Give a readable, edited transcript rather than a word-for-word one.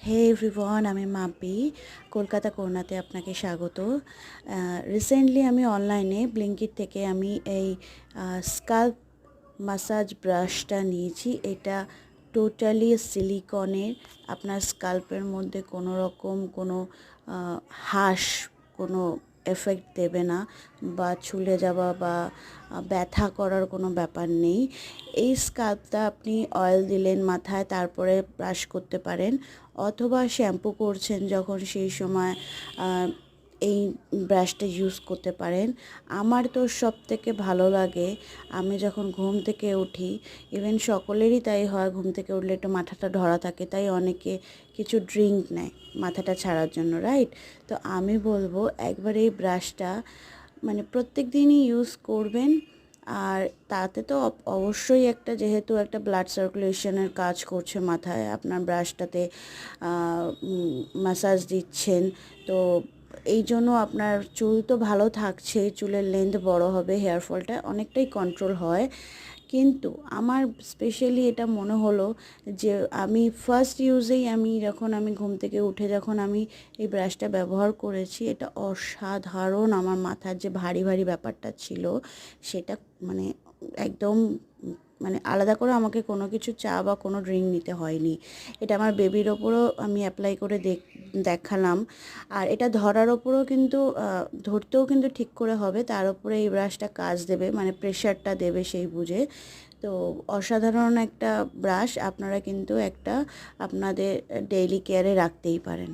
হে everyone, আমি মাপি কলকাতা কোর্নাতে আপনাকে স্বাগত। রিসেন্টলি আমি অনলাইনে ব্লিঙ্কিট থেকে আমি এই স্কাল্প মাসাজ ব্রাশটা নিয়েছি। এটা টোটালি সিলিকনের। আপনার স্কাল্পের মধ্যে কোনো রকম কোনো হার্শ কোনো এফেক্ট দেবে না, বা ছুলে যাওয়া বা ব্যথা করার কোনো ব্যাপার নেই। এই স্কাল্পটা আপনি অয়েল দিলেন মাথায়, তারপরে ব্রাশ করতে পারেন, অথবা শ্যাম্পু করছেন যখন সেই সময় এই ব্রাশটা ইউজ করতে পারেন। আমার তো সব থেকে ভালো লাগে, আমি যখন ঘুম থেকে উঠি, ইভেন সকলেরই তাই হয়, ঘুম থেকে উঠলে একটু মাথাটা ধরা থাকে, তাই অনেকে কিছু ড্রিঙ্ক নেয় মাথাটা ছাড়ার জন্য, রাইট? তো আমি বলবো একবার এই ব্রাশটা মানে প্রত্যেক দিনই ইউজ করবেন। আর তাতে তো অবশ্যই একটা, যেহেতু একটা ব্লাড সার্কুলেশনের কাজ করছে মাথায়, আপনার ব্রাশটাতে ম্যাসাজ দিচ্ছেন, তো এই জন্য আপনার চুল তো ভালো থাকছে, চুলের লেন্থ বড় হবে, হেয়ার ফলটা অনেকটাই কন্ট্রোল হয়। কিন্তু আমার স্পেশালি এটা মনে হলো যে আমি ফার্স্ট ইউজেই, যখন আমি ঘুম থেকে উঠে যখন আমি এই ব্রাশটা ব্যবহার করেছি, এটা অসাধারণ। আমার মাথার যে ভারী ভারী ব্যাপারটা ছিল সেটা মানে একদম মানে আলাদা করে আমাকে কোনো কিছু চা বা কোনো ড্রিঙ্ক নিতে হয়নি। এটা আমার বেবির ওপরও আমি অ্যাপ্লাই করে দেখালাম। আর এটা ধরার ওপরও কিন্তু ধরতেও কিন্তু ঠিক করে হবে, তার উপরে এই ব্রাশটা কাজ দেবে, মানে প্রেশারটা দেবে সেই বুঝে। তো অসাধারণ একটা ব্রাশ, আপনারা কিন্তু একটা আপনাদের ডেইলি কেয়ারে রাখতেই পারেন।